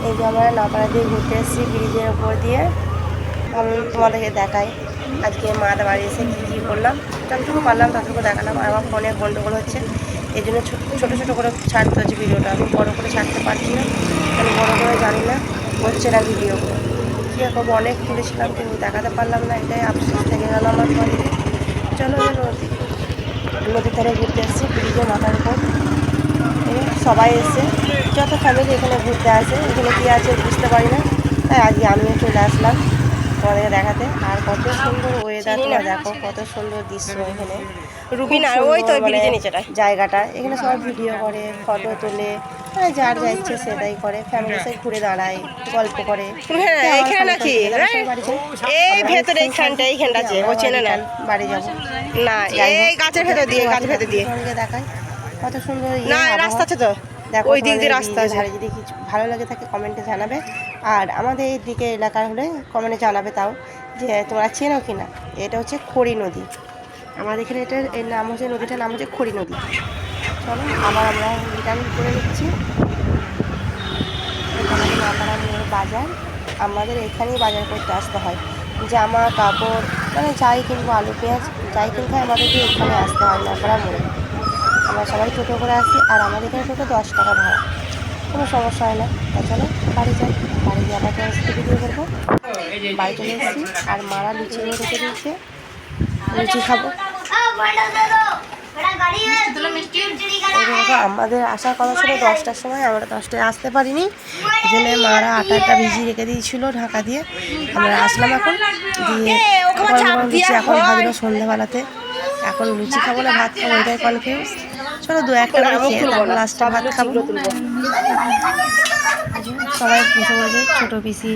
এই যে আমরা নাপাড়া দিয়ে ঘুরতে এসেছি ব্রিজের ওপর দিয়ে। আমি তোমাদেরকে দেখাই আজকে মাদের বাড়ি এসে কী কী করলাম, যতটুকু পারলাম ততটুকু দেখালাম। আর আমার ফোনে গন্ডগোল হচ্ছে, এই জন্য ছোটো ছোটো করে ছাড়তে হচ্ছে ভিডিওটা। আমি বড়ো করে ছাড়তে পারছি না, আমি বড়ো করে জানি না, হচ্ছে না ভিডিওগুলো। কী করবো, অনেক তুলেছিলাম কিন্তু দেখাতে পারলাম না, এটাই আফসোস থেকে গেল আমার তোমাদেরকে। চলো নদীর ধারে ঘুরতে এসেছি ব্রিজের মাথার উপর। সবাই এসে যত ফ্যামিলি এখানে ঘুরতে আসে, এখানে কী আছে বুঝতে পারি না, তাই আজকে আমিও চলে আসলাম তোমাদেরকে দেখাতে। আর কত সুন্দর ওয়েদার, তোমরা দেখো কত সুন্দর দৃশ্য এখানে। রুবিনা ওই তো মানে জায়গাটা, এখানে সবাই ভিডিও করে, ফটো তোলে, মানে যার যা ইচ্ছে সেটাই করে। ফ্যামিলির সাথে ঘুরে দাঁড়ায়, গল্প করে। এইখানে নাকি এই ভেতরে এইখানটা আছে, ও চেনে না, বাড়ি যাবো না, এই গাছের ভেতর দিয়ে, গাছের ভেতর দিয়ে দেখায় কত সুন্দর রাস্তা আছে। তো দেখো ওই দিক দিয়ে রাস্তা আছে, যদি কিছু ভালো লাগে থাকে কমেন্টে জানাবে। আর আমাদের এই দিকে এলাকার হলে কমেন্টে জানাবে তাও, যে তোমরা চেনো কি না। এটা হচ্ছে খড়ি নদী আমাদের এখানে, এর নাম হচ্ছে, নদীটার নাম হচ্ছে খড়ি নদী। চলো আবার আমরা রিটার্ন করে নিচ্ছি। এখানে নাপাড়া মোড় বাজার, আমাদের এখানেই বাজার করতে আসতে হয়। জামা কাপড় মানে যাই কিনবো, আলু পেঁয়াজ যাই কিনতে হয় আমাদেরকে এখানে আসতে হয় নাপাড়া মোড়ে। আমরা সবাই টোটো করে আসি, আর আমাদের এখানে টোটো 10 টাকা ভাড়া, কোনো সমস্যা হয় না। তা চলো বাড়ি যাই, বাড়ি গিয়ে আবার তোমার সাথে ভিডিও করবো। বাড়ি চলে এসেছি, আর মারা লুচি নিয়ে রেখে দিয়েছে, লুচি খাবো। আমাদের আসার কথা ছিল 10টার সময়, আমরা 10টায় আসতে পারিনি, এই জন্য মারা আটাটা ভিজিয়ে রেখে দিয়েছিল ঢাকা দিয়ে। আমরা আসলাম এখন দিয়ে লুচি এখন ভাজলো সন্ধ্যাবেলাতে। এখন লুচি খাবো না ভাত খাবো, এটাই কনফিউজ। চলো 2-1টা করে খেয়ে তারপর লাস্টে ভাত খাবো। সবাই বসে পড়েছে, ছোটো পিসি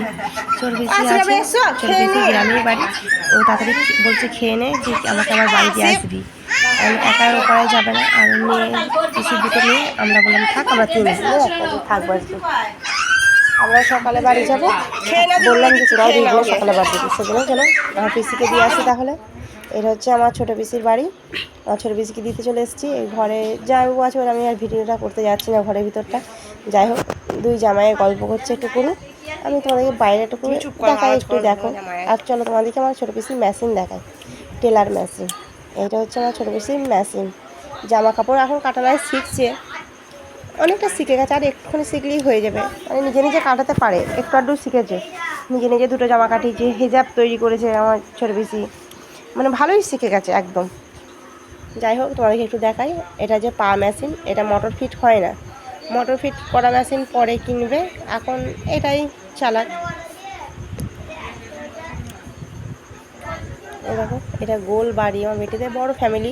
আছে, ছোটো পিসি গ্রামের বাড়ি, ও তাড়াতাড়ি বলছে খেয়ে নে, যে আমাকে আমার বাড়িতে আসবি, একা করাই যাবে না। আর মেয়ে পিসির দুটো মেয়ে, আমরা বললাম থাক, আমরা 3 থাকবো আজকে। আমরা সকালে বাড়ি যাবো, বললাম যে তোরাও দিদিও সকালে বাড়ি যাবি, সেজন্য চলো আমার পিসিকে দিয়ে আসি তাহলে। এটা হচ্ছে আমার ছোটো পিসির বাড়ি, আমার ছোটো পিসিকে দিতে চলে এসেছি। এই ঘরে জামাইবাবু আছে বলে আমি আর ভিডিওটা করতে যাচ্ছি না, ঘরের ভিতরটা। যাই হোক, 2 জামাইয়ের গল্প করছে একটু করুন, আমি তোমাদেরকে বাইরেটুকু দেখাই, একটু দেখো। আর চলো তোমাদেরকে আমার ছোটো পিসির মেশিন দেখাই, টেলার মেশিন। এইটা হচ্ছে আমার ছোটো পিসির মেশিন, জামা কাপড় এখন কাটানায় শিখছে, অনেকটা শিখে গেছে, আর একটুখানি শিখলেই হয়ে যাবে। মানে নিজে নিজে কাটাতে পারে, একটু আধটু শিখেছে, নিজে নিজে 2টো জামা কাটিয়েছে, হিজাব তৈরি করেছে আমার ছোটো পিসি, মানে ভালোই শিখে গেছে একদম। যাই হোক তোমাদেরকে একটু দেখাই, এটা যে পা মেশিন, এটা মোটর ফিট হয় না, মোটর ফিট করা মেশিন পরে কিনবে, এখন এটাই চালাক। দেখো এটা গোল বাড়ি, আমার বেটিতে বড় ফ্যামিলি,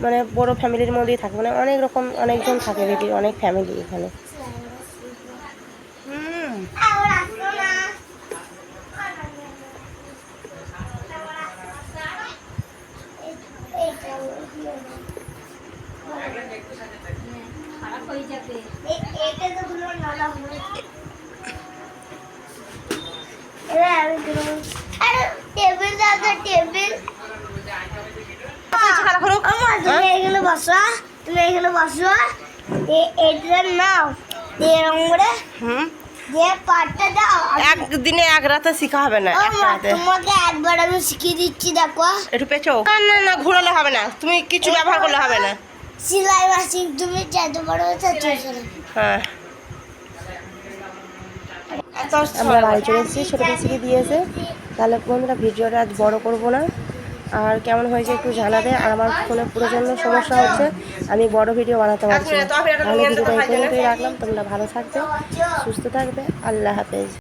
মানে বড় ফ্যামিলির মধ্যেই থাকে, মানে অনেক রকম অনেকজন থাকে বেটির, অনেক ফ্যামিলি এখানে। তুমি এখানে বসো, এটার নাও একদিনে এক রাতে শেখা হবে না, তোমাকে একবার আমি শিখিয়ে দিচ্ছি, দেখো একটু পেছো না, না ঘোরালে হবে না, তুমি কিছু ব্যবহার করলে হবে না। সেলাই মেশিন তুমি যত বড় হ্যাঁ, আমরা বাড়ি চলে এসেছি ছোটো পিসিকে দিয়েছে। তাহলে বন্ধুরা ভিডিওটা আজ বড় করবো না, আর কেমন হয়েছে একটু জানাবে। আর আমার ফোনে প্রচণ্ড সমস্যা হচ্ছে, আমি বড় ভিডিও বানাতে পারছি না। তাহলে ভিডিওটা এই পর্যন্তই রাখলাম, তোমরা ভালো থাকবে, সুস্থ থাকবে, আল্লাহ হাফেজ।